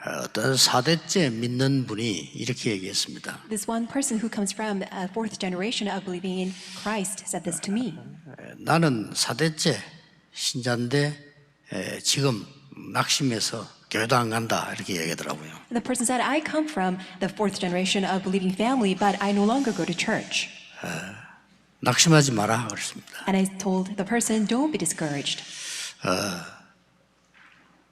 어떤 4대째 믿는 분이 이렇게 얘기했습니다. This one person who comes from a fourth generation of believing in Christ said this to me. 나는 4대째 신자인데 지금 낙심해서 교회도 안 간다 이렇게 얘기하더라고요. The person said, I come from the fourth generation of believing family, but I no longer go to church. 낙심하지 마라 그랬습니다. And I told the person, don't be discouraged.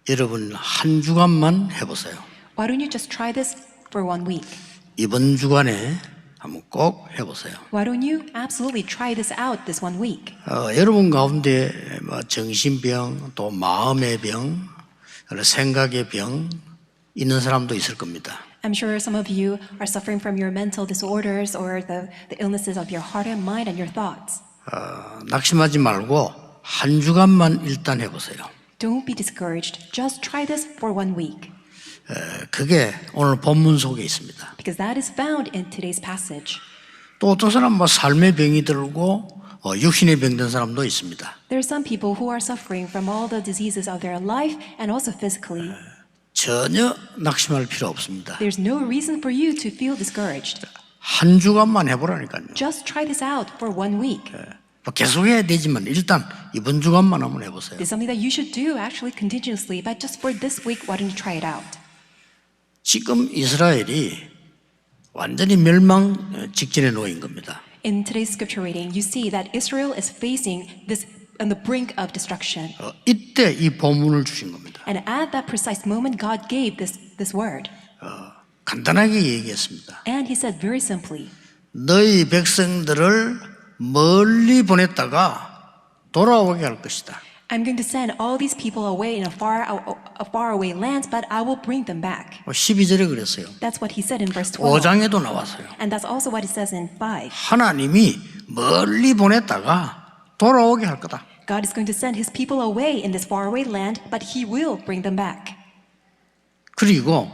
여러분 한 주간만 해보세요. Why don't you just try this for 1 week? 이번 주간에 한번 꼭 해보세요. Why don't you absolutely try this out this 1 week? 여러분 가운데 정신병, 또 마음의 병, 생각의 병 있는 사람도 있을 겁니다. I'm sure some of you are suffering from your mental disorders or the illnesses of your heart and mind and your thoughts. 낙심하지 말고 한 주간만 일단 해보세요. Don't be discouraged. Just try this for 1 week. 그게 오늘 본문 속에 있습니다. Because that is found in today's passage. 또 어떤 사람 삶의 병이 들고 육신의 병든 사람도 있습니다. There are some people who are suffering from all the diseases of their life and also physically. 전혀 낙심할 필요 없습니다. There's no reason for you to feel discouraged. 한 주간만 해보라니까요. Just try this out for 1 week. 계속해야 되지만 일단 이번 주간만 한번 해보세요. It's something that you should do actually continuously, but just for this week, why don't you try it out? 지금 이스라엘이 완전히 멸망 직전에 놓인 겁니다. In today's scripture reading, you see that Israel is facing this on the brink of destruction. 이때 이 본문을 주신 겁니다. And at that precise moment, God gave this word. 간단하게 얘기했습니다. And he said very simply, 너희 백성들을 멀리 보냈다가 돌아오게 할 것이다. I'm going to send all these people away in a far away land, but I will bring them back. 12절에 그랬어요. That's what he said in verse 12. 5장에도 나왔어요. And that's also what it says in 5. 하나님이 멀리 보냈다가 돌아오게 할 거다. God is going to send his people away in this faraway land, but he will bring them back. 그리고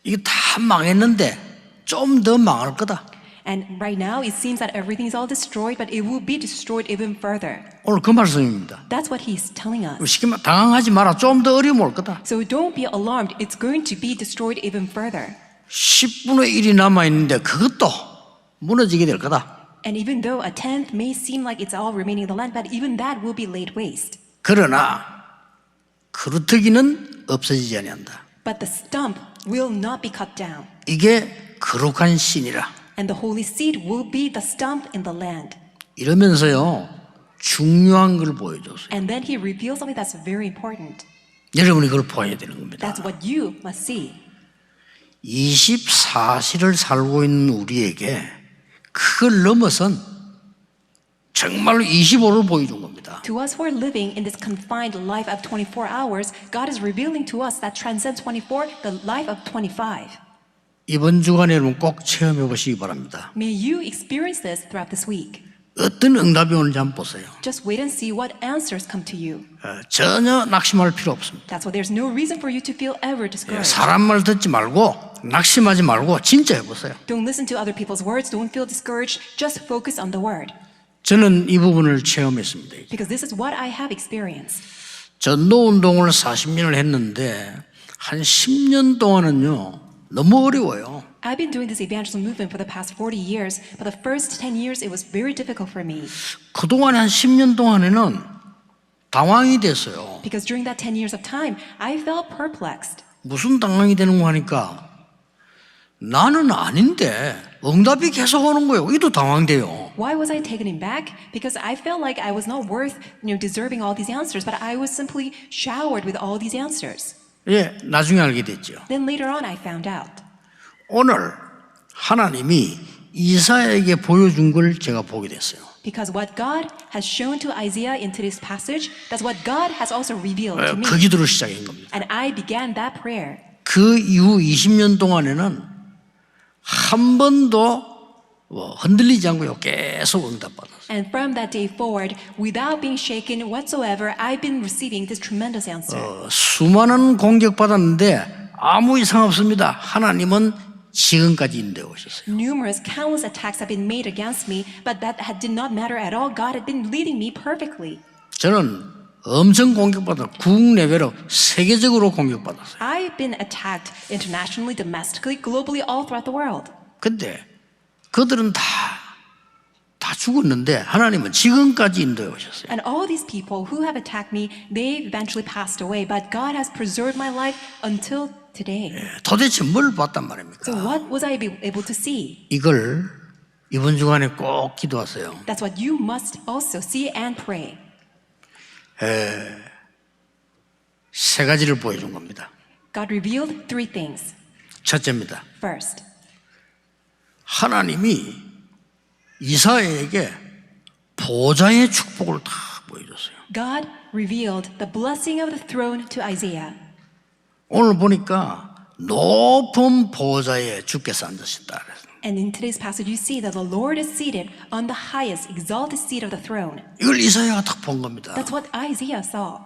이게 다 망했는데 좀 더 망할 거다. And right now, it seems that everything is all destroyed, but it will be destroyed even further. 오늘 그 말씀입니다. That's what he's telling us. 쉽게 말 당황하지 마라. 좀 더 어려움 올 거다. So don't be alarmed. It's going to be destroyed even further. 10분의 1이 남아있는데 그것도 무너지게 될 거다. And even though a tenth may seem like it's all remaining in the land, but even that will be laid waste. 그러나 그루터기는 없어지지 아니한다. But the stump will not be cut down. 이게 거룩한 신이라. And the holy seed will be the stump in the land. 이러면서요 중요한 걸 보여줬어요. And then he reveals something that's very important. 여러분이 그걸 보여야 되는 겁니다. That's what you must see. 24시를 살고 있는 우리에게 그걸 넘어선 정말로 25를 보여준 겁니다. To us who are living in this confined life of 24 hours, God is revealing to us that transcends 24, the life of 25. 이번 주간에 여러분 꼭 체험해 보시기 바랍니다. May you experience this throughout this week. 어떤 응답이 오는지 한번 보세요. Just wait and see what answers come to you. 전혀 낙심할 필요 없습니다. That's why there's no reason for you to feel ever discouraged. 사람 말 듣지 말고 낙심하지 말고 진짜 해보세요. Don't listen to other people's words. Don't feel discouraged. Just focus on the word. 저는 이 부분을 체험했습니다. Because this is what I have experienced. 전도운동을 40년을 했는데 한 10년 동안은요 너무 어려워요. I've been doing this evangelism movement for the past 40 years, but the first 10 years it was very difficult for me. 그동안에 한 10년 동안에는 당황이 됐어요. Because during that 10 years of time, I felt perplexed. 무슨 당황이 되는 거 하니까 나는 아닌데 응답이 계속 오는 거예요. 이도 당황돼요. Why was I taken aback? Because I felt like I was not worth, deserving all these answers, but I was simply showered with all these answers. 예, 나중에 알게 됐죠. Then later on, I found out. 오늘 하나님이 이사야에게 보여준 걸 제가 보게 됐어요. Because what God has shown to Isaiah in today's passage, that's what God has also revealed to me. 그 기도를 시작한 겁니다. And I began that prayer. 그 이후 20년 동안에는 한 번도 흔들리지 않고요. 계속 응답받았어요. And from that day forward, without being shaken whatsoever, I've been receiving this tremendous answer. 수많은 공격받았는데 아무 이상 없습니다. 하나님은 지금까지 인도해 오셨어요. Numerous, countless attacks have been made against me, but that did not matter at all. God had been leading me perfectly. 저는 엄청 공격받아 국내외로 세계적으로 공격받았어요. I've been attacked internationally, domestically, globally, all throughout the world. 근데 그들은 다 죽었는데 하나님은 지금까지 인도해 오셨어요. And all these people who have attacked me, they've eventually passed away, but God has preserved my life until today. 도대체 뭘 봤단 말입니까? So what was I able to see? 이걸 이번 주간에 꼭 기도하세요. That's what you must also see and pray. 세 가지를 보여준 겁니다. God revealed three things. 첫째입니다. First, 하나님이 이사야에게 보좌의 축복을 다 보여줬어요. God revealed the blessing of the throne to Isaiah. 오늘 보니까 높은 보좌에 주께서 앉으셨다. And in today's passage, you see that the Lord is seated on the highest, exalted seat of the throne. 이걸 이사야가 딱 본 겁니다. That's what Isaiah saw.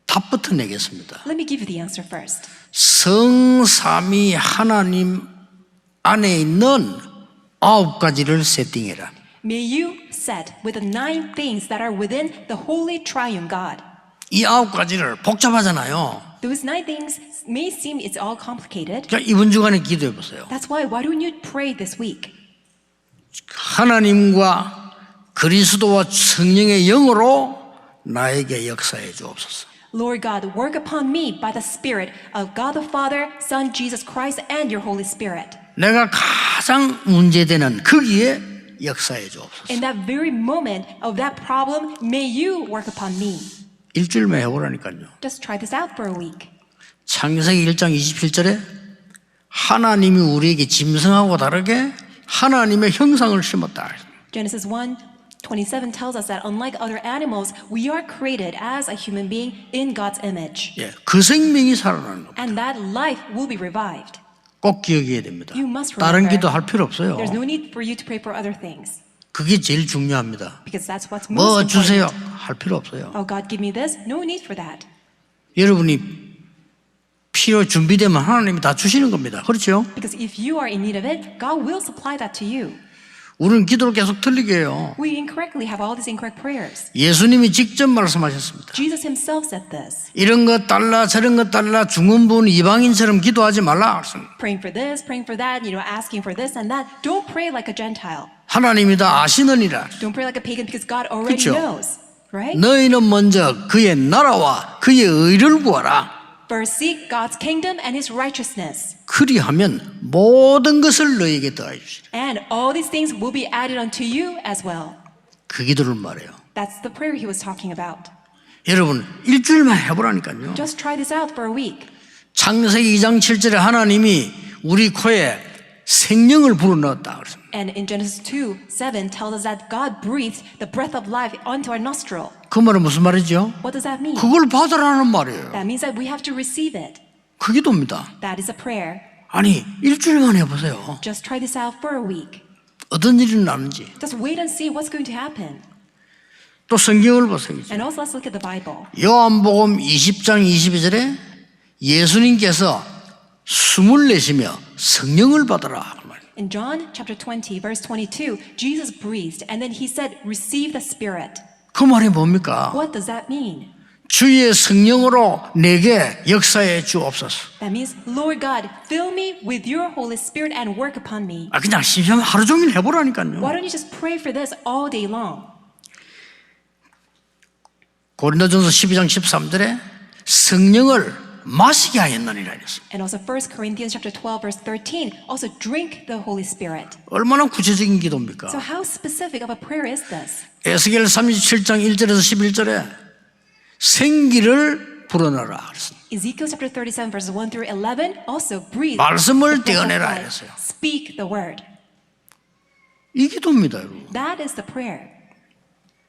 답부터 내겠습니다. Let me give you the answer first. 성삼위 하나님 안에 있는 9가지를 세팅해라. May you set with the 9 things that are within the holy triune God. 이 9가지를 복잡하잖아요. Those 9 things may seem it's all complicated. 자, 이번 주간에 기도해 보세요. That's why don't you pray this week? 하나님과 그리스도와 성령의 영으로 나에게 역사해 주옵소서. Lord God, work upon me by the Spirit of God the Father, Son Jesus Christ, and your Holy Spirit. 내가 가장 문제되는 거기에 역사해 주옵소서. In that very moment of that problem, may you work upon me. 일주일만 해보라니까요. Just try this out for a week. 창세기 1장 27절에 하나님이 우리에게 짐승하고 다르게 하나님의 형상을 심었다. Genesis 1:27 tells us that unlike other animals, we are created as a human being in God's image. 예, 그 생명이 살아나는 겁니다. And that life will be revived. 꼭 기억해야 됩니다. You must 다른 remember. 기도 할 필요 없어요. There's no need for you to pray for other things. 그게 제일 중요합니다. Because that's what's 뭐 most 주세요 important. 할 필요 없어요. Oh, God, give me this. No need for that. 여러분이 필요 준비되면 하나님이 다 주시는 겁니다. 그렇죠? Because if you are in need of it, God will supply that to you. 우리는 기도를 계속 틀리게 해요. We incorrectly have all these incorrect prayers. 예수님이 직접 말씀하셨습니다. Jesus himself said this. 이런 것 달라 저런 것 달라 중언부은 이방인처럼 기도하지 말라. Praying for this, praying for that, asking for this and that. Don't pray like a Gentile. 하나님이 다 아시느니라. Don't pray like a pagan because God already 그쵸? knows. Right? 너희는 먼저 그의 나라와 그의 의를 구하라. First seek God's kingdom and his righteousness. 그리하면 모든 것을 너희에게 더해 주시리라. And all these things will be added unto you as well. 그 기도를 말해요. That's the prayer he was talking about. 여러분 일주일만 해보라니까요. Just try this out for a week. 창세기 2장 7절에 하나님이 우리 코에 생명을 불어넣었다 그랬습니다. And in Genesis 2:7 tells us that God breathed the breath of life onto our nostril. 그 말은 무슨 말이죠? What does that mean? 그걸 받으라는 말이에요. That means that we have to receive it. 그 기도입니다. That is a prayer. 아니 일주일만 해보세요. Just try this out for a week. 어떤 일이 나는지. Just wait and see what's going to happen. 또 성경을 보세요. And also let's look at the Bible. 요한복음 20장 22절에 예수님께서 숨을 내쉬며 성령을 받으라. In John chapter 20 verse 22, Jesus breathed and then he said, receive the Spirit. 그 말이 뭡니까? What does that mean? 주의 성령으로 내게 역사해 주옵소서. That means, Lord God, fill me with your Holy Spirit and work upon me. 그냥 심심하면 하루 종일 해보라니까요. Why don't you just pray for this all day long? 고린도전서 12장 13절에 성령을 마시게 하였느니라 했어요. And also 1 Corinthians chapter 12 verse 13, also drink the Holy Spirit. 얼마나 구체적인 기도입니까? So how specific of a prayer is this? 에스겔 37장 1절에서 11절에 생기를 불어넣어라 그랬어요. Ezekiel chapter 37 verses 1 through 11, also breathe. 말씀을 the breath of 떼어내라 life. 했어요. Speak the word. 이 기도입니다, 여러분. That is the prayer.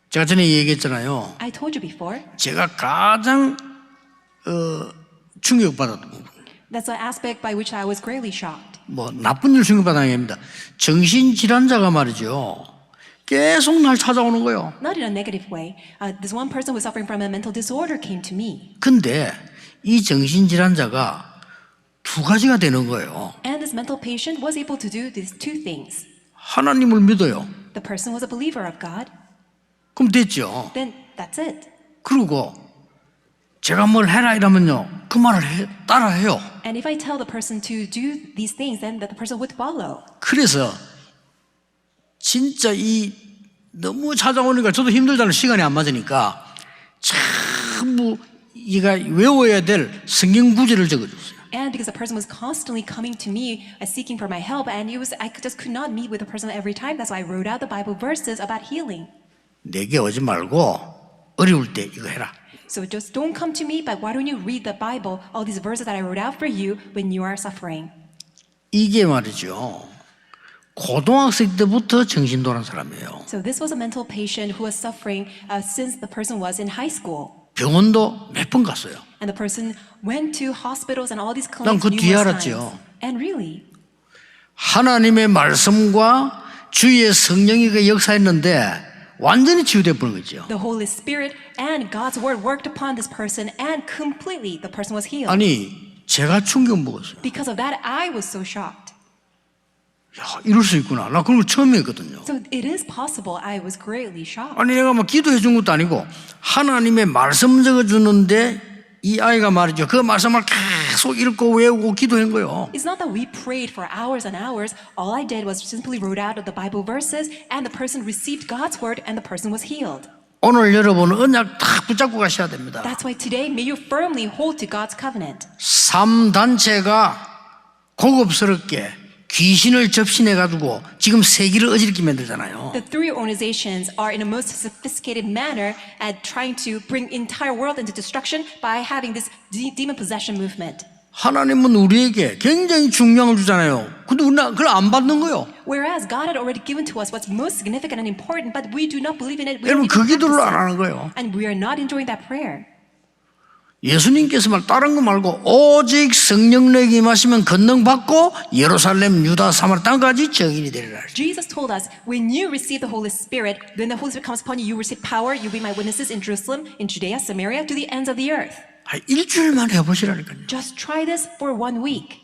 제가 전에 얘기했잖아요. I told you before. 제가 가장 충격받았던 부분. That's the aspect by which I was greatly shocked. 뭐 나쁜 일 충격받은 게 아닙니다. 정신질환자가 말이죠. 계속 날 찾아오는 거예요. Not in a negative way. This one person who was suffering from a mental disorder came to me. 근데 이 정신질환자가 두 가지가 되는 거예요. And this mental patient was able to do these two things. 하나님을 믿어요. The person was a believer of God. 그럼 됐죠. Then that's it. 그리고 제가 뭘 해라 이러면요 그 말을 따라해요. And if I tell the person to do these things, then the person would follow. 그래서 진짜 이 너무 찾아오니까 저도 힘들다는 시간이 안 맞으니까 전부 이가 외워야 될 성경 구절을 적어줬어요. And because the person was constantly coming to me seeking for my help, and I just could not meet with the person every time. That's why I wrote out the Bible verses about healing. 내게 오지 말고 어려울 때 이거 해라. So just don't come to me, but why don't you read the Bible, all these verses that I wrote out for you when you are suffering. 이게 말이죠. 고등학생 때부터 정신 돌아온 사람이에요. So this was a mental patient who was suffering since the person was in high school. 병원도 몇 번 갔어요. And the person went to hospitals and all these 난 clinics 그 뒤에 numerous times. 알았죠. And really, 하나님의 말씀과 주의 성령이 그 역사했는데 완전히 치유돼 버린 거죠. the Holy Spirit and God's word worked upon this person, and completely the person was healed. 아니 제가 충격 먹었어요. Because of that, I was so shocked. 야, 이럴 수 있구나. 나 그런 걸 처음 했거든요. So it is possible. I was greatly shocked. 아니 내가 막 기도해 준 것도 아니고 하나님의 말씀 적어주는데 이 아이가 말이죠. 그 말씀을 계속 읽고 외우고 기도한 거예요. It's not that we prayed for hours and hours. All I did was simply wrote out the Bible verses, and the person received God's word, and the person was healed. 오늘 여러분은 언약 딱 붙잡고 가셔야 됩니다. That's why today, may you firmly hold to God's covenant. 3단체가 고급스럽게 귀신을 접신해가지고 지금 세계를 어지럽게 만들잖아요. The three organizations are in a most sophisticated manner at trying to bring entire world into destruction by having this demon possession movement. 하나님은 우리에게 굉장히 중요한 걸 주잖아요. 근데 우리는 그걸 안 받는 거예요. Whereas God had already given to us what's most significant and important, but we do not believe in it. We 여러분 don't 그 even 기도를 안 practice 하는 거예요. it. And we are not enjoying that prayer. 예수님께서 말 다른 거 말고 오직 성령력이 임하시면 권능 받고 예루살렘, 유다, 사마리아 땅까지 증인이 되리라. Jesus told us, when you receive the Holy Spirit, when the Holy Spirit comes upon you, you receive power. You'll be my witnesses in Jerusalem, in Judea, Samaria, to the ends of the earth. 일주일만 해보시라니까요. Just try this for 1 week.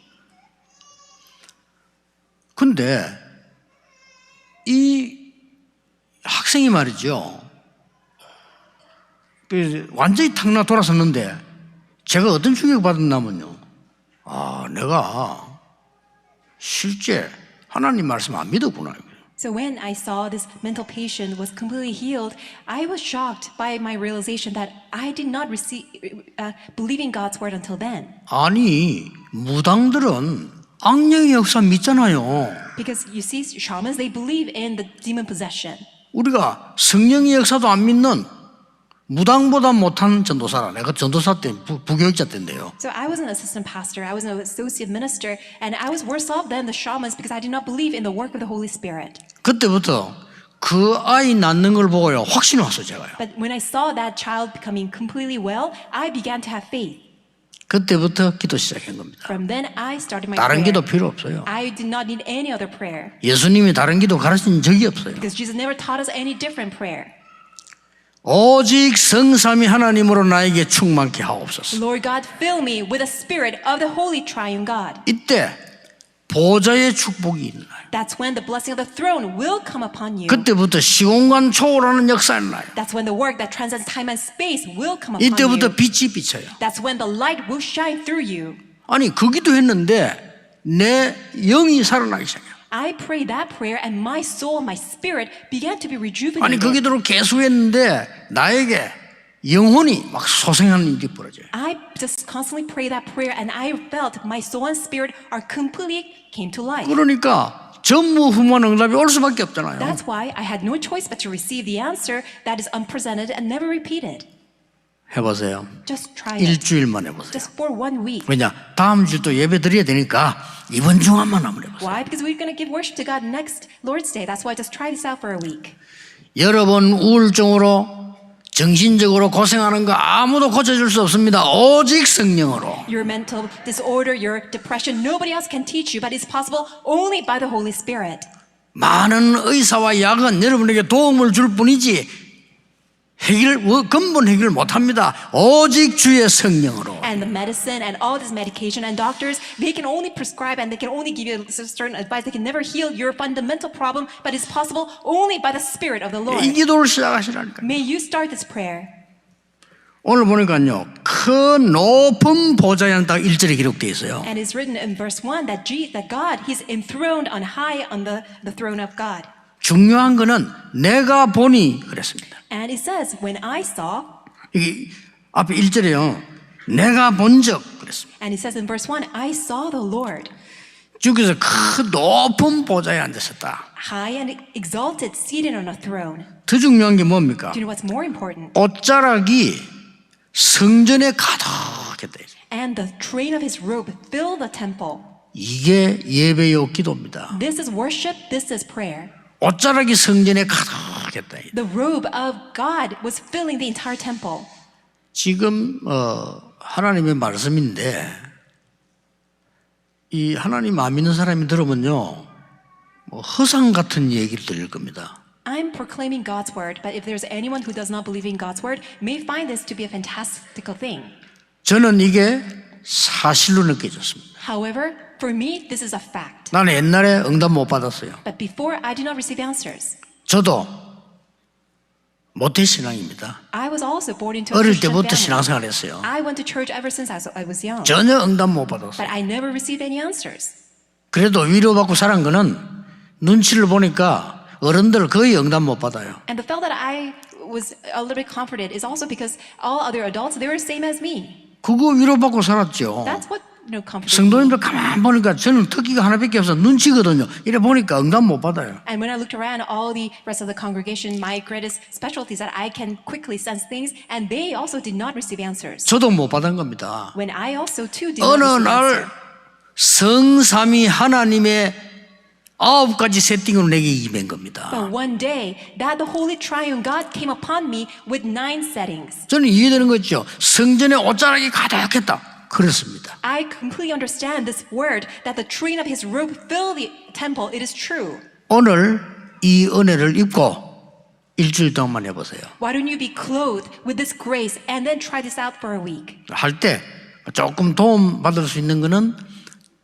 근데 이 학생이 말이죠. 완전히 탁나 돌아섰는데 제가 어떤 충격을 받았냐면요. 아, 내가 실제 하나님 말씀 안 믿었구나. So when I saw this mental patient was completely healed, I was shocked by my realization that I did not believe in God's word until then. 아니, 무당들은 악령의 역사 믿잖아요. Because you see, shamans, they believe in the demon possession. 우리가 성령의 역사도 안 믿는 무당보다 못한 전도사라. 내가 전도사 때 부교육자 때인데요. So I was an assistant pastor, I was an associate minister, and I was worse off than the shamans because I did not believe in the work of the Holy Spirit. 그때부터 그 아이 낳는 걸 보고요 확신이 왔어요 제가요. But when I saw that child becoming completely well, I began to have faith. 그때부터 기도 시작한 겁니다. From then I started my 다른 prayer. 기도 필요 없어요. I did not need any other prayer 예수님이 다른 기도 가르친 적이 없어요. because Jesus never taught us any different prayer. 오직 성삼위 하나님으로 나에게 충만케 하옵소서. Lord God, fill me with the spirit of the Holy Triune God. 이때 보좌의 축복이 있나요? That's when the blessing of the throne will come upon you. 그때부터 시공간 초월하는 역사가 나요. That's when the work that transcends time and space will come upon 이때부터 you. 빛이 비쳐요. That's when the light will shine through you. 아니 그 기도했는데 내 영이 살아나기 시작해요. I prayed that prayer and my soul, my spirit began to be 아니 rejuvenated. 그 기도를 계속했는데 나에게 영혼이 막 소생하는 일이 벌어져요. I just constantly prayed that prayer and I felt my soul and spirit are completely came to life. 그러니까 전무후무한 응답이 올 수밖에 없잖아요. That's why I had no choice but to receive the answer that is unpresented and never repeated. 해보세요. Just try it. 일주일만 해보세요. Just for 1 week. 왜냐 다음 주 또 예배 드려야 되니까 이번 주간만 한번 해보세요. Why? Because we're going to give worship to God next Lord's Day. That's why just try this out for a week. 여러분 우울증으로 정신적으로 고생하는 거 아무도 고쳐줄 수 없습니다. 오직 성령으로. Your mental disorder, your depression, nobody else can teach you, but it's possible only by the Holy Spirit. 많은 의사와 약은 여러분에게 도움을 줄 뿐이지 근본 해결 못합니다. 오직 주의 성령으로. And the medicine and all this medication and doctors, they can only prescribe and they can only give you certain advice. They can never heal your fundamental problem, but it's possible only by the Spirit of the Lord. 이 기도를 시작하시라니까. May you start this prayer. 오늘 보니까요, 큰 높은 보좌에 딱 1절에 기록되어 있어요. And it's written in verse 1 that God, He's enthroned on high on the throne of God. 중요한 거는 내가 보니 그랬습니다. And it says, when I saw, 이게 앞에 1절에요. 내가 본 적 그랬습니다. and it says in verse 1, I saw the Lord 주께서 큰 높은 보좌에 앉으셨다. high and exalted, seated on a throne. 더 중요한 게 뭡니까? Do you know what's more important? 옷자락이 성전에 가득했다. And the train of His robe filled the temple. 이게 예배요 기도입니다. This is worship, this is prayer. 옷자락이 성전에 가득했다. The robe of God was filling the entire temple. 지금 하나님의 말씀인데 이 하나님 안 믿는 사람이 들으면요, 뭐 허상 같은 얘기를 들을 겁니다. I'm proclaiming God's word, but if there's anyone who does not believe in God's word, may find this to be a fantastical thing. 저는 이게 사실로 느껴졌습니다. However, for me, this is a fact. 나는 옛날에 응답 못 받았어요. But before, I did not receive answers. 저도 모태신앙입니다. I was also born into a 어릴 Christian 때부터 family. 신앙생활 했어요. I went to church ever since I was young. 전혀 응답 못 받았어요. But I never received any answers. 그래도 위로받고 살은 거는 눈치를 보니까 어른들 거의 응답 못 받아요. And the fact that I was a little bit comforted is also because all other adults, they were the same as me. 그거 위로받고 살았죠. That's what comforted me. 성도님들 가만 보니까 저는 특기가 하나밖에 없어 눈치거든요. 이래 보니까 응답 못 받아요. And when I looked around, all the rest of the congregation, my greatest specialty is that I can quickly sense things, and they also did not receive answers. 저도 못 받은 겁니다. When I also too did not 어느 receive 날 answer. 성삼위 하나님의 9가지 세팅으로 내게 임한 겁니다. But one day, that the Holy Triune God came upon me with 9 settings. 저는 이해되는 거죠. 성전에 옷자락이 가득했다. 그렇습니다. I completely understand this word that the train of His robe filled the temple. It is true. 오늘 이 은혜를 입고 일주일 동안만 해보세요. Why don't you be clothed with this grace and then try this out for a week? 할 때 조금 도움 받을 수 있는 거는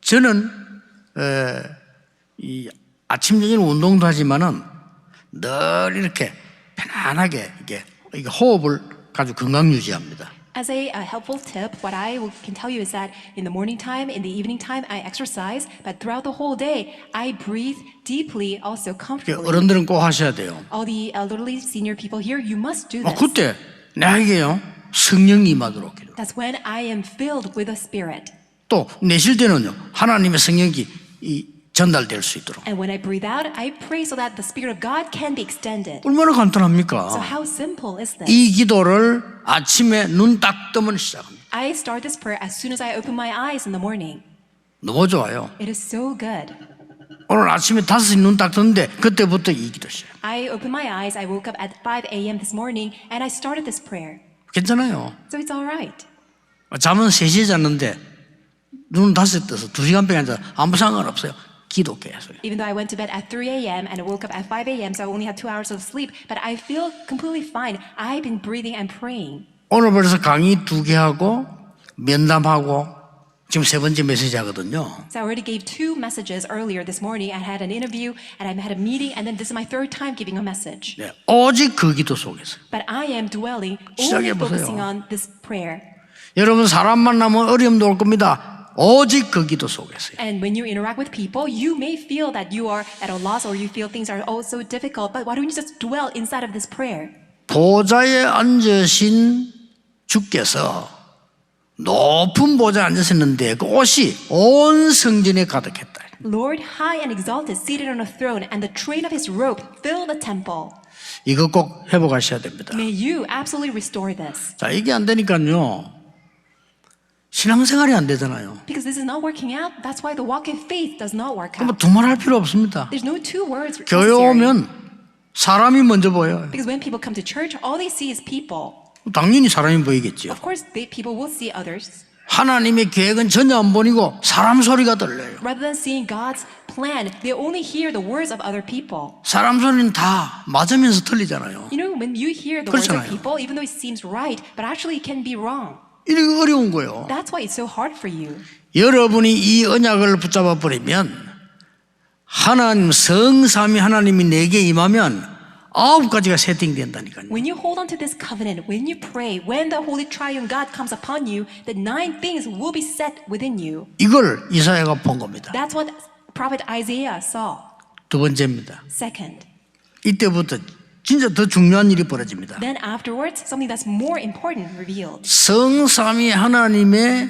저는 이 아침 저녁 운동도 하지만은 늘 이렇게 편안하게 이게 호흡을 가지고 건강 유지합니다. As a helpful tip, what I can tell you is that in the morning time, in the evening time, I exercise, but throughout the whole day, I breathe deeply, also comfortably. 어른들은 꼭 하셔야 돼요. All the elderly senior people here, you must do this. 그때 나에게요 성령이 임하도록 기도. That's when I am filled with the Spirit. 또 내쉴 때는요 하나님의 성령이 전달될 수 있도록. And when I breathe out, I pray so that the Spirit of God can be extended. 얼마나 So 간단합니까? how simple is this? 이 기도를 아침에 눈 딱 뜨면 시작합니다. I start this prayer as soon as I open my eyes in the morning. 너무 좋아요. It is so good. 오늘 아침에 5시 눈 딱 떴는데 그때부터 이 기도 시작. I opened my eyes, I woke up at 5 a.m. this morning, and I started this prayer. 괜찮아요. So it's all right. 잠은 3시에 잤는데 눈은 5시에 떠서 2시간 병에 앉아 아무 상관없어요. 기도 계속. Even though I went to bed at 3 a.m. and I woke up at 5 a.m., so I only had 2 hours of sleep, but I feel completely fine. I've been breathing and praying. 오늘 벌써 강의 2개 하고 면담하고 지금 3번째 메시지 하거든요. So I already gave 2 messages earlier this morning. I had an interview and I had a meeting, and then this is my 3rd time giving a message. 네, 오직 그 기도 속에서. But I am dwelling, only 시작해보세요. focusing on this prayer. 여러분 사람 만나면 어려움도 올 겁니다. 오직 그 기도 속에서요. And when you interact with people, you may feel that you are at a loss or you feel things are also difficult, but why don't you just dwell inside of this prayer? 보좌에 앉으신 주께서 높은 보좌에 앉으셨는데 그 옷이 온 성전에 가득했다. Lord, high and exalted, seated on a throne, and the train of His robe filled the temple. 이거 꼭 회복하셔야 됩니다. May you absolutely restore this. 자, 이게 안 되니까요. 신앙생활이 안 되잖아요. Because this is not working out, that's why the walk of faith does not work 뭐 out. 두말할 필요 없습니다. There's no 2 words 교회 necessary. 오면 사람이 먼저 보여요. Because when people come to church, all they see is people. 당연히 사람이 보이겠죠. Of course, people will see others. 하나님의 계획은 전혀 안 보이고 사람 소리가 들려요. Rather than seeing God's plan, they only hear the words of other people. 사람 소리는 다 맞으면서 틀리잖아요. You know, when you hear the words of 그렇잖아요. people, even though it seems right, but actually it can be wrong. 이게 어려운 거예요. That's why it's so hard for you. 여러분이 이 언약을 붙잡아 버리면 하나님 성삼위 하나님이 내게 임하면 9가지가 세팅된다니까요. When you hold on to this covenant, when you pray, when the Holy Triune God comes upon you, the 9 things will be set within you. 이걸 이사야가 본 겁니다. That's what Prophet Isaiah saw. 두 번째입니다. Second, 이때부터 진짜 더 중요한 일이 벌어집니다. then afterwards, something that's more important revealed. 성삼위 하나님의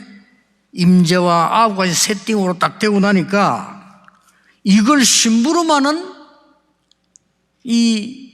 임재와 9가지 세팅으로 딱 되고 나니까 이걸 심부름하는 이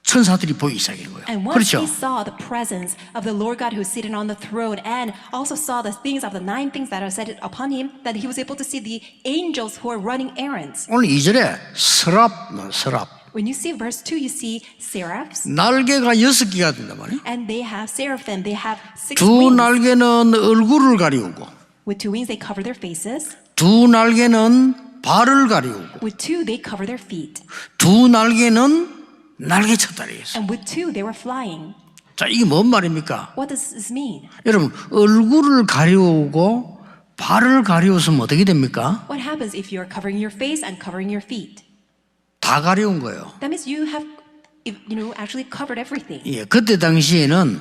천사들이 보이기 시작한 거예요. And once 그렇죠? he saw the presence of the Lord God who is seated on the throne and also saw the things of the 9 things that are set upon him, that he was able to see the angels who are running errands. 오늘 2절에 서랍. When you see verse 2, you see seraphs, 날개가 6개가 된단 말이에요. and they have seraphim, they have 6 두 wings. 날개는 얼굴을 가리우고 With 2 wings, they cover their faces. 두 날개는 발을 가리우고 With 2, they cover their feet. 두 날개는 날개쳤다리 했어요. And with 2, they were flying. 자, 이게 뭔 말입니까? What does this mean? 여러분, 얼굴을 가리우고 발을 가리우면 어떻게 됩니까? What happens if you're covering your face and covering your feet? 다 가리운 거예요. That means you have, actually covered everything. 예, 그때 당시에는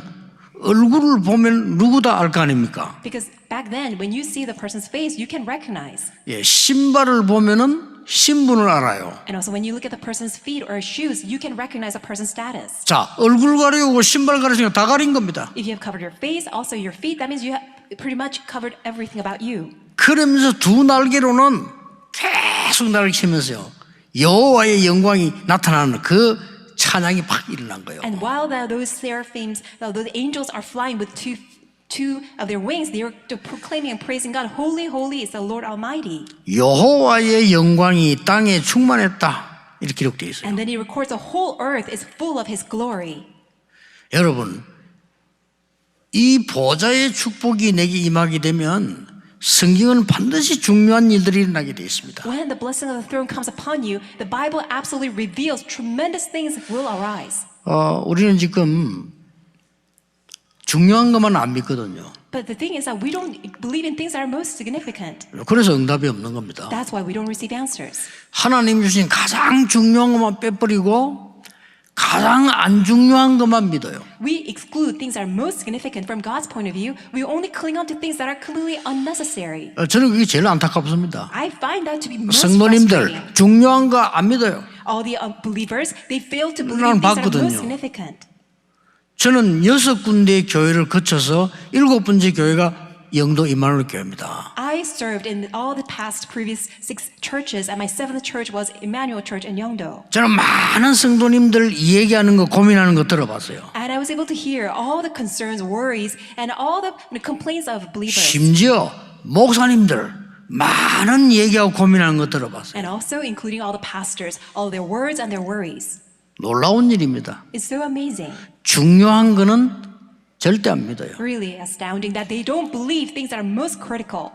얼굴을 보면 누구다 알 거 아닙니까? Because back then, when you see the person's face, you can recognize. 예, 신발을 보면은 신분을 알아요. And also, when you look at the person's feet or shoes, you can recognize a person's status. 자, 얼굴 가리우고 신발 가리우니까 다 가린 겁니다. If you have covered your face, also your feet, that means you have pretty much covered everything about you. 그러면서 두 날개로는 계속 날개치면서요. 여호와의 영광이 나타나는 그 찬양이 팍 일어난 거예요. And while those seraphims, those angels are flying with two of their wings, they are proclaiming and praising God. Holy, holy is the Lord Almighty. 여호와의 영광이 땅에 충만했다. 이렇게 기록되어 있어요. And then he records the whole earth is full of his glory. 여러분, 이 보좌의 축복이 내게 임하게 되면 성경은 반드시 중요한 일들이 일어나게 되어 있습니다. When the blessing of the throne comes upon you, the Bible absolutely reveals tremendous things will arise. 우리는 지금 중요한 것만 안 믿거든요. But the thing is that we don't believe in things that are most significant. 그래서 응답이 없는 겁니다. That's why we don't receive answers. 하나님 주신 가장 중요한 것만 빼버리고 가장 안 중요한 것만 믿어요. We exclude things that are most significant from God's point of view. We only cling on to things that are completely unnecessary. 저는 그게 제일 안타깝습니다. I find that to be most 성도님들 frustrating. 중요한 거 안 믿어요. All the believers, they fail to believe 난 in things that are 봤거든요. most significant. 저는 6군데의 교회를 거쳐서 7번째 교회가 영도 이마누엘 교회입니다. I served in all the past previous 6 churches, and my 7th church was Emmanuel Church in Yeongdo. 저는 많은 성도님들 이 얘기하는 거 고민하는 거 들어봤어요. And I was able to hear all the concerns, worries, and all the complaints of believers. 심지어 목사님들 많은 얘기하고 고민하는 거 들어봤어요. And also including all the pastors, all their words and their worries. 놀라운 일입니다. It's so amazing. 중요한 거는 절대 안 믿어요. Really astounding that they don't believe things that are most critical.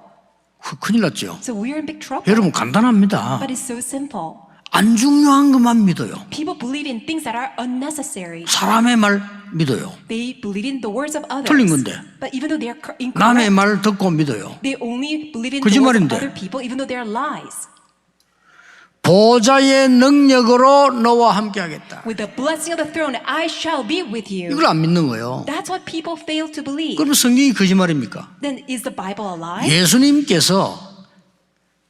큰일 났죠. So we're in big trouble. 여러분 간단합니다. But it's so simple. 안 중요한 것만 믿어요. People believe in things that are unnecessary. 사람의 말 믿어요. They believe in the words of others. 틀린 건데. But even though they are 남의 incorrect, 말 듣고 믿어요. they only believe in the 거짓말인데. words of other people, even though they are lies. 보좌의 능력으로 너와 함께 하겠다. With the blessing of the throne, I shall be with you. 이걸 안 믿는 거예요. That's what people fail to believe. 그럼 성경이 거짓말입니까? Then is the Bible a lie? 예수님께서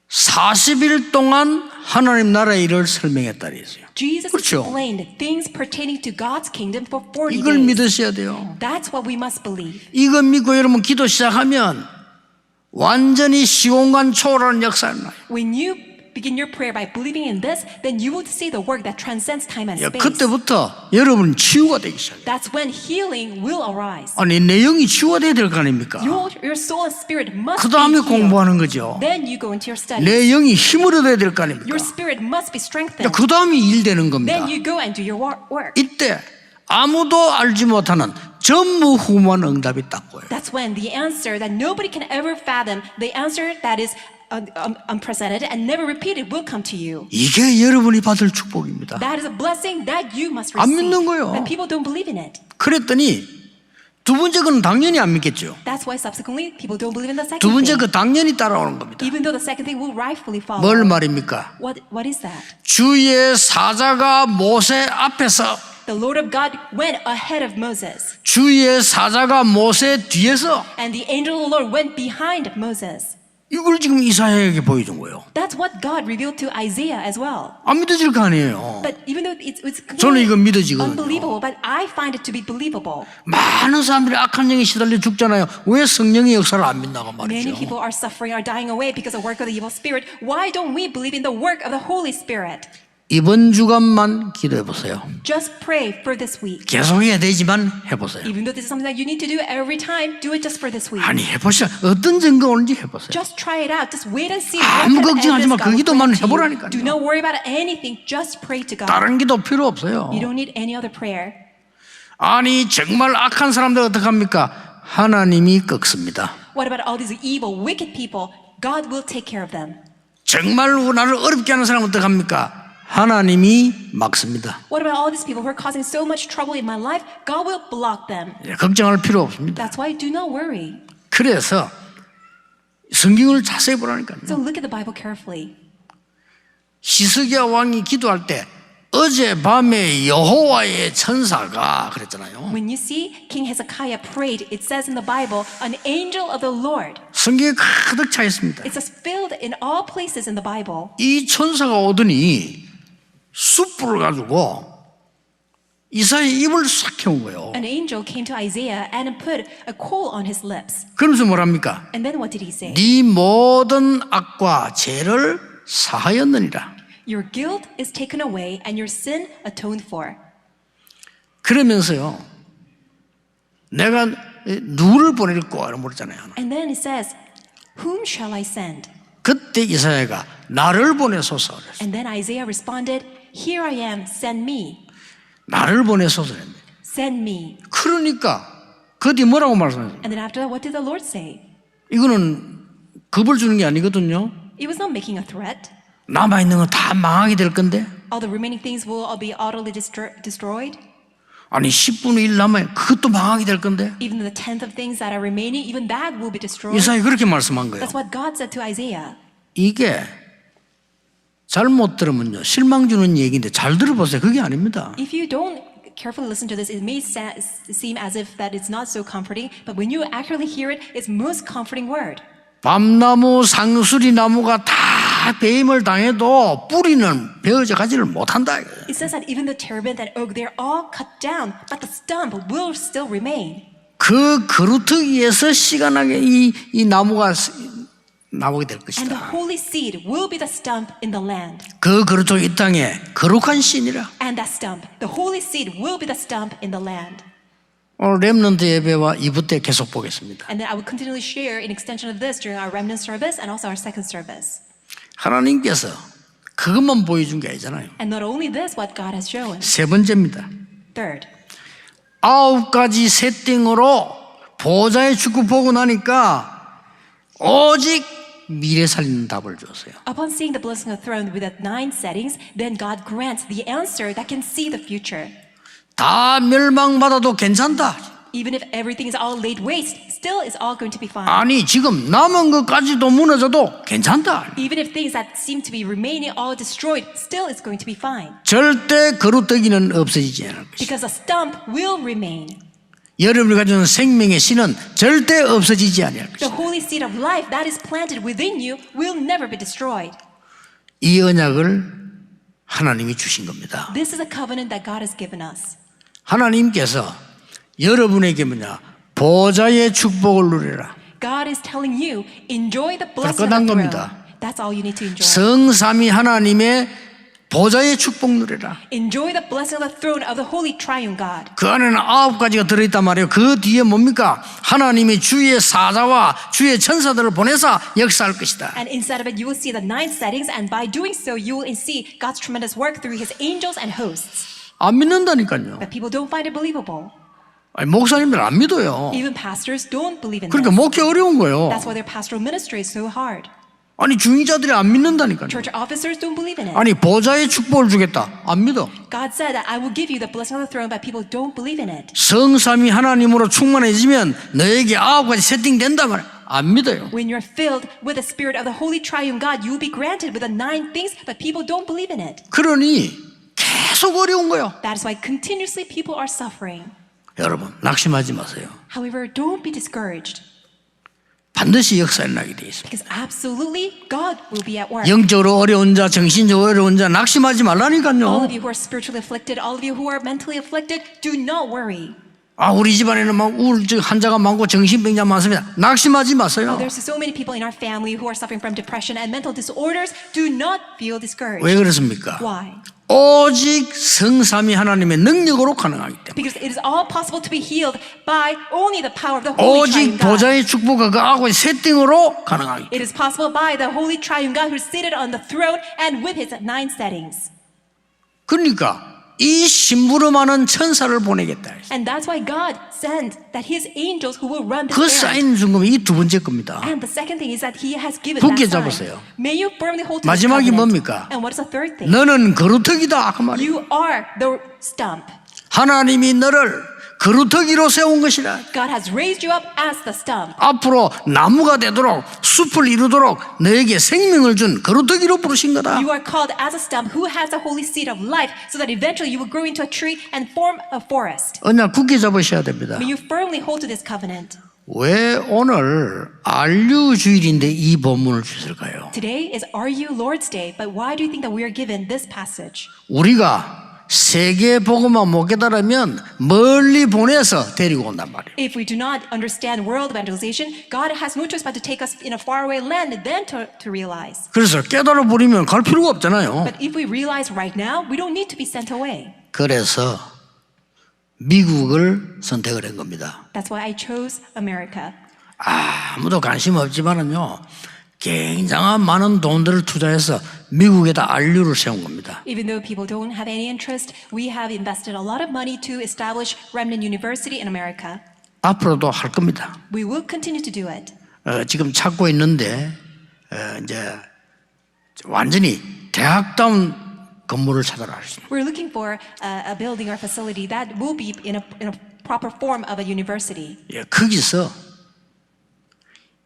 40일 동안 하나님 나라의 일을 설명했다 그랬어요. Jesus 그렇죠. explained things pertaining to God's kingdom for 40 이걸 days. 믿으셔야 돼요. That's what we must believe. 이거 믿고 여러분 기도 시작하면 완전히 시공간 초월하는 역사가 나요. When you begin your prayer by believing in this, then you will see the work that transcends time and space. 그때부터 여러분 치유가 되기 시작해요. That's when healing will arise. 아니 내 영이 치유돼야 될 거 아닙니까? Your soul and spirit must 그 be 다음에 healed. 공부하는 거죠. Then you go into your studies. 내 영이 힘을 얻어야 될 거 아닙니까? Your spirit must be strengthened. 그 다음에 일 되는 겁니다. Then you go and do your work. 이때 아무도 알지 못하는 전무후무한 응답이 딱 보여요. That's when the answer that nobody can ever fathom, the answer that is unprecedented and never repeated will come to you. 이게 여러분이 받을 축복입니다. That is a blessing that you must 안 receive. 믿는 거예요. And people don't believe in it. 그랬더니 두 번째 건 당연히 안 믿겠죠. That's why subsequently people don't believe in the second 두 번째 thing. 그 당연히 따라오는 겁니다. Even though the second thing will rightfully follow. 뭘 말입니까? What is that? 주의 사자가 모세 앞에서, The Lord of God went ahead of Moses, 주의 사자가 모세 뒤에서, and the angel of the Lord went behind Moses. 이걸 지금 이사야에게 보여준 거예요. That's what God revealed to Isaiah as well. 안 믿어질 거 아니에요. But even though it's 저는 이거 completely 믿어지거든요. unbelievable, but I find it to be believable. 많은 사람들이 악한 영에 시달려 죽잖아요. 왜 성령의 역사를 안 믿나고 Many 말이죠. people are suffering, are dying away because of the work of the evil spirit. Why don't we believe in the work of the Holy Spirit? 이번 주간만 기도해 보세요. Just pray for this week. 계속 해야 되지만 해보세요. Even though this is something that you need to do every time, do it just for this week. 아니 해보시죠. 어떤 증거 오는지 해보세요. Just try it out. Just wait and see. 아무 what kind of 걱정하지 마. evidence 그 God will 기도만 bring to you. 해보라니까요. Do not worry about anything. Just pray to God. 다른 기도 필요 없어요. You don't need any other prayer. 아니 정말 악한 사람들 어떡합니까? 하나님이 꺾습니다. What about all these evil, wicked people? God will take care of them. 정말 나를 어렵게 하는 사람은 어떡합니까? 하나님이 막습니다. What about all these people who are causing so much trouble in my life? God will block them. 걱정할 필요 없습니다. That's why do not worry. 그래서 성경을 자세히 보라니까요. So look at the Bible carefully. 히스기야 왕이 기도할 때 어젯밤에 여호와의 천사가 그랬잖아요. When you see King Hezekiah prayed, it says in the Bible, an angel of the Lord. 성경에 가득 차 있습니다. It's just filled in all places in the Bible. 이 천사가 오더니 숯불을 가지고 이사야의 입을 싹 해온 거예요. An angel came to Isaiah and put a coal on his lips. 그러면서 뭐랍니까? And then what did he say? 네 모든 악과 죄를 사하였느니라. Your guilt is taken away and your sin atoned for. 그러면서요, 내가 누구를 보낼까? 이런 물었잖아요. And then it says, whom shall I send? 그때 이사야가 나를 보내소서 그랬어요. And then Isaiah responded, here I am, send me. 나를 보내소서 그랬는데. Send me. 그러니까 그 뒤 뭐라고 말씀하셨어요? And then after that, what did the Lord say? 이거는 겁을 주는 게 아니거든요. He was not making a threat. 남아있는 건 다 망하게 될 건데. All the remaining things will all be utterly destroyed. 아니 10분의 1 남아요. 그것도 망하게 될 건데. Even the tenth of things that are remaining, even that will be destroyed. 이사야 그렇게 말씀한 거예요. That's what God said to Isaiah. 이게 잘못 들으면요 실망 주는 얘기인데 잘 들어보세요. 그게 아닙니다. If you don't carefully listen to this, it may seem as if that it's not so comforting, but when you accurately hear it, it's most comforting word. 밤나무 상수리 나무가 다 배임을 당해도 뿌리는 베어져 가지를 못한다. It says that even the terebinth and oak, they're all cut down, but the stump will still remain. 그 그루터기에서 시간하게 이 나무가 나오게 될 And the 것이다. holy seed will be the stump in the land. 그 그루터기 이 땅에 거룩한 신이라. And that stump, the holy seed will be the stump in the land. 오늘 렘넌트 예배와 2부 때 계속 보겠습니다. And then I will continually share an extension of this during our remnant service and also our second service. 하나님께서 그것만 보여준 게 아니잖아요. And not only this, what God has shown. 세 번째입니다. Third, 9가지 세팅으로 보좌의 축구 보고 나니까 오직 미래 살리는 답을 줬어요. upon seeing the blessing of the throne with the 9 settings, then God grants the answer that can see the future. 다 멸망받아도 괜찮다. Even if everything is all laid waste, still it's all going to be fine. 아니 지금 남은 것까지도 무너져도 괜찮다. Even if things that seem to be remaining all destroyed, still it's going to be fine. 절대 그루터기는 없어지지 않을 것이다. Because the stump will remain. 여러분이 가진 생명의 신은 절대 없어지지 않을 The 것이다. holy seed of life that is planted within you will never be destroyed. 이 언약을 하나님이 주신 겁니다. This is a covenant that God has given us. 하나님께서 여러분에게 뭐냐 보좌의 축복을 누리라. God is telling you, enjoy the blessing of 끝난 the throne. 겁니다. That's all you need to enjoy. 성삼위 하나님의 보좌의 축복 누리라. Enjoy the blessing of the throne of the holy triune God. 그 안에는 9가지가 들어있단 말이에요. 그 뒤에 뭡니까? 하나님이 주의 사자와 주의 천사들을 보내서 역사할 것이다. And inside of it, you will see the 9 settings, and by doing so, you will see God's tremendous work through His angels and hosts. 안 믿는다니까요. But people don't find it believable. 아니, 목사님들 안 믿어요. Even pastors don't believe in 그러니까 this. 목회 어려운 거예요. That's why their pastoral ministry is so hard. 아니 중위자들이 안 믿는다니까요. Church officers don't believe in it. 아니 보좌의 축복을 주겠다. 안 믿어. God said that I will give you the blessing of the throne, but people don't believe in it. 성삼위 하나님으로 충만해지면 너에게 9가지 세팅된다 말. 안 믿어요. When you're filled with the spirit of the Holy Triune God, you will be granted with the 9 things, but people don't believe in it. 그러니 계속 어려운 거예요. That is why continuously people are suffering. 여러분 낙심하지 마세요. However, don't be discouraged, 반드시 역사에 나게 돼 있습니다. because absolutely God will be at work. 영적으로 어려운 자, 정신적으로 어려운 자 낙심하지 All 말라니까요. of you who are spiritually afflicted, all of you who are mentally afflicted, do not worry. 아 우리 집안에는 막 우울증 환자가 많고 정신병자 많습니다. 낙심하지 마세요. There's so many people in our family who are suffering from depression and mental disorders. Do not feel discouraged. 왜 그렇습니까? Why? 오직 성삼위 하나님의 능력으로 가능하기 때문에. Because it is all possible to be healed by only the power of the Holy Triune 오직 God. 보좌의 축복과 그 악의 세팅으로 가능하기 때문에. It is possible by the Holy Triune God who is seated on the throne and with his 9 settings. 그러니까 이 심부름하는 천사를 보내겠다. And that's why God sent that his angels who will run this 그 errand. 사인 준 거면 이 두 번째 겁니다. And the second thing is that he has given 굳게 that sign. 잡으세요. May you firmly hold to this 마지막이 covenant. 뭡니까? And what is the third thing? 너는 거루터기다 그 말이에요. You are the stump. 하나님이 너를 거루터기로 세운 것이라. God has raised you up as the stump. 앞으로 나무가 되도록 숲을 이루도록 너에게 생명을 준 거루터기로 부르신 거다. You are called as a stump who has the holy seed of life, so that eventually you will grow into a tree and form a forest. 언약 굳게 잡으셔야 됩니다. May you firmly hold to this covenant. 왜 오늘 안류 주일인데 이 본문을 주실까요? Today is RU Lord's Day, but why do you think that we are given this passage? 우리가 세계 복음만 못 깨달으면 멀리 보내서 데리고 온단 말이에요. If we do not understand world evangelization, God has no choice but to take us in a faraway land and then to realize. 그래서 깨달아 버리면 갈 필요가 없잖아요. But if we realize right now, we don't need to be sent away. 그래서 미국을 선택을 한 겁니다. That's why I chose America. 아무도 관심 없지만은요, 굉장한 많은 돈들을 투자해서 미국에다 안류를 세운 겁니다. Even though people don't have any interest, we have invested a lot of money to establish Remnant University in America. 앞으로도 할 겁니다. We will continue to do it. 지금 찾고 있는데 이제 완전히 대학다운 건물을 찾아라 하십니다. We're looking for a building or facility that will be in a proper form of a university. 예, 거기서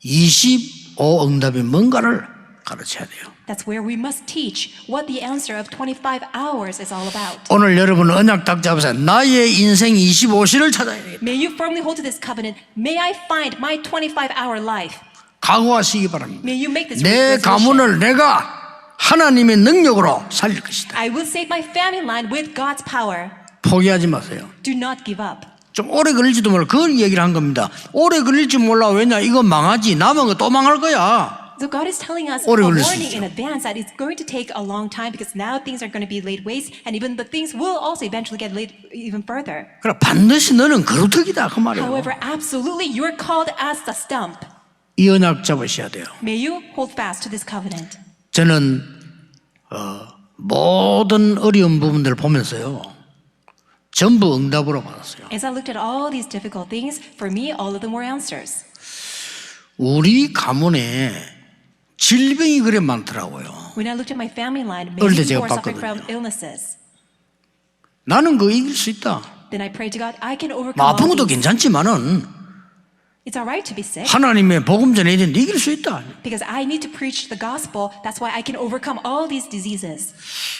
25 응답이 뭔가를 가르쳐야 돼요. That's where we must teach what the answer of 25 hours is all about. 오늘 여러분은 언약 딱 잡으세요. 나의 인생 25시를 찾아야 돼요. May you firmly hold to this covenant. May I find my 25-hour life. 각오하시기 바랍니다. May you make this 내 resolution. 가문을 내가 하나님의 능력으로 살릴 것이다. I will save my family line with God's power. 포기하지 마세요. Do not give up. 좀 오래 걸릴지도 몰라. 그걸 얘기를 한 겁니다. 오래 걸릴지 몰라. 왜냐? 이거 망하지. 남은 거 또 망할 거야. So God is telling us a 오래 걸릴 수 warning in 있죠. advance that it's going to take a long time because now things are going to be laid waste and even the things will also eventually get laid even further. 그래 반드시 너는 거루터기다 그 말이에요. However, absolutely you are called as the stump. 이 언약 잡으셔야 돼요. May you hold fast to this covenant. 저는 모든 어려운 부분들을 보면서요. 전부 응답으로 받았어요. As I looked at all these difficult things, for me, all of them were answers. 우리 가문에 질병이 그래 많더라고요. When I looked at my family line, 어릴 many 때 제가 people were suffering from 봤거든요. illnesses. 나는 그거 이길 수 있다. Then I prayed to God, I can overcome 아픈 all 것도 these. 괜찮지만은 It's all right to be sick 하나님의 복음 전해야 되는데 이길 수 있다. because I need to preach the gospel. That's why I can overcome all these diseases.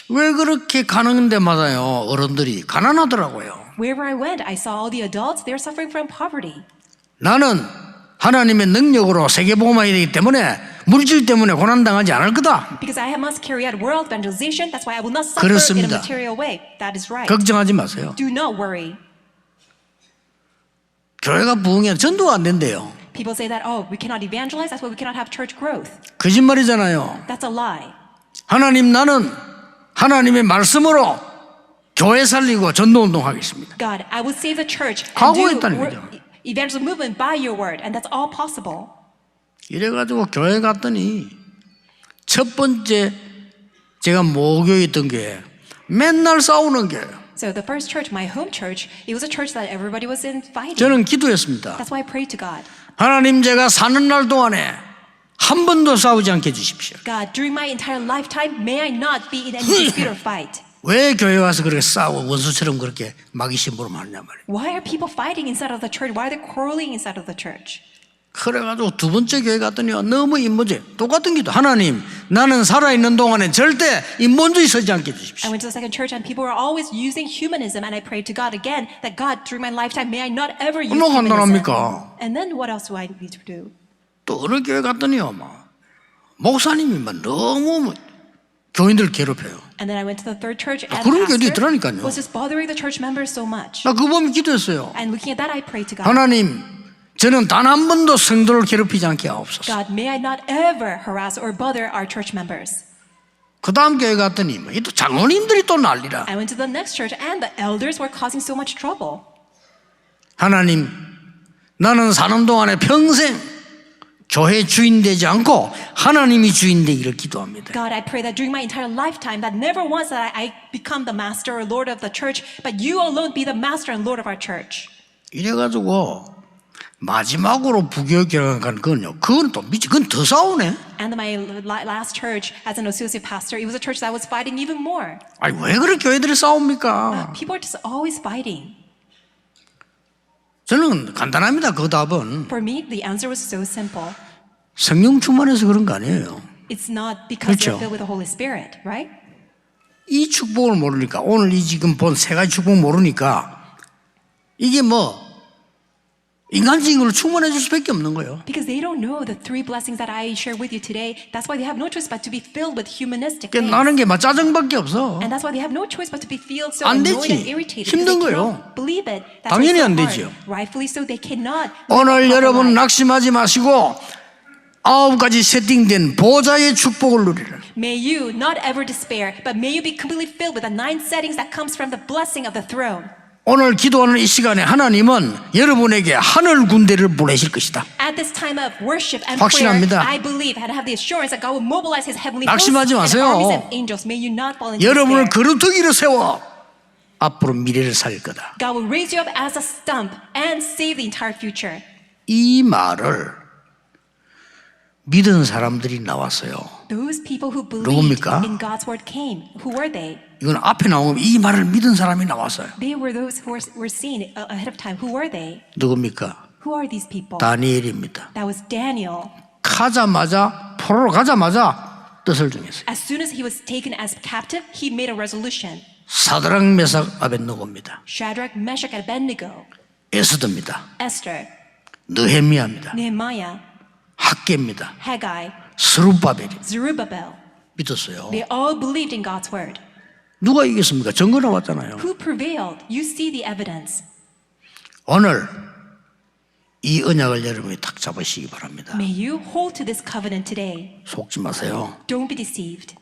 왜 그렇게 가는 데마다요 어른들이 가난하더라고요. Wherever I went, I saw all the adults, they're suffering from poverty. 나는 하나님의 능력으로 세계복음화해야 되기 때문에 물질 때문에 고난당하지 않을 거다. Because I must carry out world evangelization, that's why I will not suffer 그렇습니다. in a material way. That is right. 걱정하지 마세요. Do not worry. 교회가 부흥해 전도가 안 된대요. People say that, oh, we cannot evangelize, that's why we cannot have church growth. 거짓말이잖아요. That's a lie. 하나님 나는 하나님의 말씀으로 교회 살리고 전도운동 하겠습니다. God, I will save the church and 각오했다는 do 거죠. evangelism movement by your word, and that's all possible. 이래가지고 교회 갔더니 첫 번째 제가 모교에 있던 게 맨날 싸우는 게예요. So the first church, my home church, it was a church that everybody was fighting. 저는 기도했습니다. That's why I prayed to God. 하나님 제가 사는 날 동안에 한 번도 싸우지 않게 해주십시오. God, during my entire lifetime, may I not be in any dispute or fight. 왜 교회 와서 그렇게 싸우고 원수처럼 그렇게 마귀심부름 하느냐 말이에요. Why are people fighting inside of the church? Why are they quarreling inside of the church? 그래가지고 두 번째 교회 갔더니 너무 인본주의 똑같은 기도. 하나님 나는 살아있는 동안에 절대 인본주의 서지 않게 I 해주십시오. went to the second church and people were always using humanism, and I prayed to God again that God, during my lifetime, may I not ever use 얼마나 humanism. 간단합니까? And then what else do I need to do? 또 어느 교회 갔더니요 막 목사님이 막 너무 교인들 괴롭혀요. And then I went to the third church and 그런 게 the 어디 pastor 있더라니까요. was just bothering the church members so much. 나 그거 보면 기도했어요. And looking at that, I prayed to God. 하나님 저는 단 한 번도 성도를 괴롭히지 않게 하옵소서. God, may I not ever harass or bother our church members. 그 다음 교회 갔더니 또 장로님들이 또 난리라. I went to the next church and the elders were causing so much trouble. 하나님 나는 사는 동안에 평생 교회 주인 되지 않고 하나님이 주인 되기를 기도합니다. God, I pray that during my entire lifetime, that never once that I become the master or lord of the church, but you alone be the master and lord of our church. 이래가지고 마지막으로 부교육교회 간 건요. 그건 또 그건 더 싸우네. And my last church, as an associate pastor, it was a church that was fighting even more. 아니 왜 그렇게 교회들이 싸웁니까? People are just always fighting. 저는 간단합니다. 그 답은 For me, the answer was so simple. 성령 충만해서 그런 거 아니에요. It's not because 그렇죠. they're filled with the Holy Spirit, right? 이 축복을 모르니까 오늘 이 지금 본 세 가지 축복 모르니까 이게 뭐 인간적인 걸로 충만해 줄 수밖에 없는 거예요. Because they don't know the three blessings that I share with you today. That's why they have no choice but to be filled with humanistic 그러니까 things. 나는 게 막 짜증밖에 없어. And that's why they have no choice but to be filled so 안 annoyed 되지. and irritated. 힘든 because they 거예요. cannot believe it. That's 당연히 why 안 it's so 되지요. hard. Rightfully so, they cannot. 오늘 live a 여러분 proper life. 낙심하지 마시고 9가지 세팅된 보좌의 축복을 누리라. May you not ever despair, but may you be completely filled with the 9 settings that comes from the blessing of the throne. 오늘 기도하는 이 시간에 하나님은 여러분에게 하늘 군대를 보내실 것이다. At this time of worship and 확신합니다. prayer, I believe and have the assurance that God will mobilize His heavenly hosts 낙심하지 and 마세요. armies of angels. May you not fall into 여러분을 despair. 거루터기로 세워 앞으로 미래를 살 거다. God will raise you up as a stump and save the entire future. 이 말을 믿은 사람들이 나왔어요. Those people who believed 누굽니까? in God's word came. Who were they? 이건 앞에 나오면 이 말을 믿은 사람이 나왔어요. They were those who were seen ahead of time. Who were they? 누굽니까? Who are these people? 다니엘입니다. That was Daniel. 가자마자 포로로 가자마자 뜻을 정했어요. As soon as he was taken as captive, he made a resolution. 사드락 메삭 아벳느고입니다. Shadrach, Meshach, and Abednego, 에스더입니다. Esther, 느헤미야입니다. Nehemiah, 학개입니다. Haggai, 스룹바벨이 Zerubbabel. 믿었어요. They all believed in God's word. 누가 이겼습니까? 증거 나왔잖아요. Who prevailed? You see the evidence. 오늘 이 언약을 여러분이 탁 잡으시기 바랍니다. May you hold to this covenant today. 속지 마세요. Don't be deceived.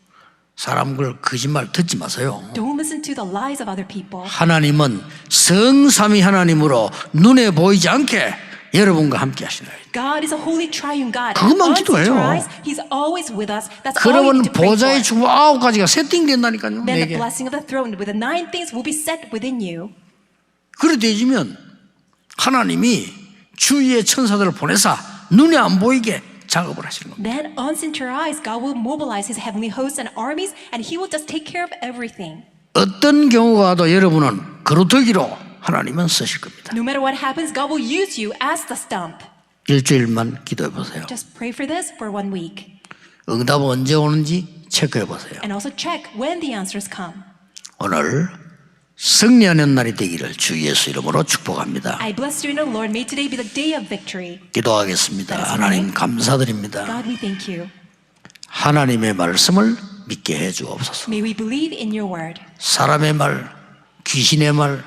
사람 걸 거짓말 듣지 마세요. Don't listen to the lies of other people. 하나님은 성삼위 하나님으로 눈에 보이지 않게 여러분과 함께 하시나요. God is a holy triune God. 그것만 Unseen to 기도해요. our eyes, He's always with us. That's all you 그러면 need to pray for. 보좌의 축복 9가지가 세팅된다니까요. Then the 내게. blessing of the throne with the 9 things will be set within you. 그래 되지면 하나님이 주위의 천사들을 보내사 눈에 안 보이게 작업을 하시는 겁니다. Then unseen to your eyes, God will mobilize His heavenly hosts and armies, and He will just take care of everything. 어떤 경우가 와도 여러분은 거루터기로 하나님은 쓰실 겁니다. No matter what happens, God will use you as the stump. 일주일만 기도해 보세요. Just pray for this for 1 week. 응답은 언제 오는지 체크해 보세요. And also check when the answers come. 오늘 승리하는 날이 되기를 주 예수 이름으로 축복합니다. I bless you in the Lord. May today be the day of victory. 기도하겠습니다. 하나님 감사드립니다. God, we thank you. 하나님의 말씀을 믿게 해 주옵소서. May we believe in your word. 사람의 말, 귀신의 말,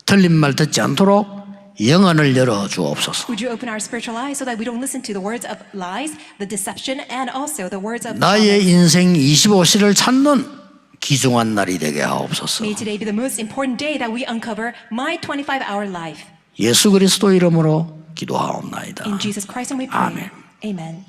틀린 말 듣지 않도록 영안을 열어 주옵소서. Would you open our spiritual eyes so that we don't listen to the words of lies, the deception, and also the words of 나의 인생 25시를 찾는 귀중한 날이 되게 하옵소서. May today be the most important day that we uncover my 25-hour life. 예수 그리스도 이름으로 기도하옵나이다. In Jesus Christ and we pray. 아멘. Amen.